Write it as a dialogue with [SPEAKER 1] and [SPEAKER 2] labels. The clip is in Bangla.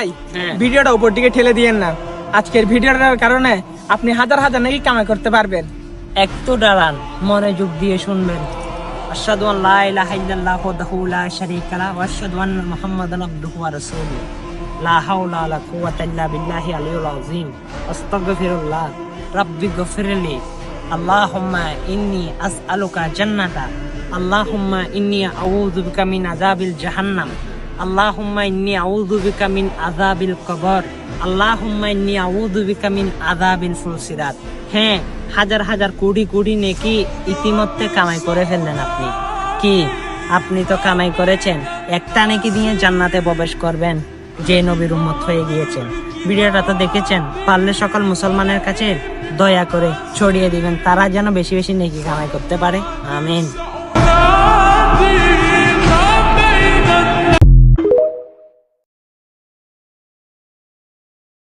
[SPEAKER 1] ভাই ভিডিওটা উপর দিকে ঠেলে দিয়েন না। আজকের ভিডিওটার কারণে আপনি হাজার হাজার নাকি কামাই করতে পারবেন।
[SPEAKER 2] একটু দাঁড়ান, মনোযোগ দিয়ে শুনবেন। আশহাদু আন লা ইলাহা ইল্লাল্লাহু ওয়াহদাহু লা শারীকা লাহু ওয়া আশহাদু আন্না মুহাম্মাদান আবদুহু ওয়া রাসূলুহু লা হাওলা ওয়া লা কুওয়াতা ইল্লা বিল্লাহি আলিয়্যিল আযীম আস্তাগফিরুল্লাহ রাব্বি গফিরলি আল্লাহুম্মা ইন্নী আসআলুকা জান্নাতা আল্লাহুম্মা ইন্নী আউযু বিকা মিন আযাবিল জাহান্নাম আল্লাহুম্মা ইন্নী আউযু বিকা মিন আযাবিল কবর আল্লাহুম্মা ইন্নী আউযু বিকা মিন আযাবিল ফুলসিরাত। হ্যাঁ, হাজার হাজার কোটি কোটি নেকি ইতিমধ্যে কামাই করে ফেললেন আপনি। কি আপনি তো কামাই করেছেন, একটা নেকি দিয়ে জান্নাতে প্রবেশ করবেন যে নবীর উম্মত হয়ে গিয়েছেন। ভিডিওটা তো দেখেছেন, পারলে সকল মুসলমানের কাছে দয়া করে ছড়িয়ে দিবেন, তারা যেন বেশি বেশি নেকি কামাই করতে পারে। আমিন।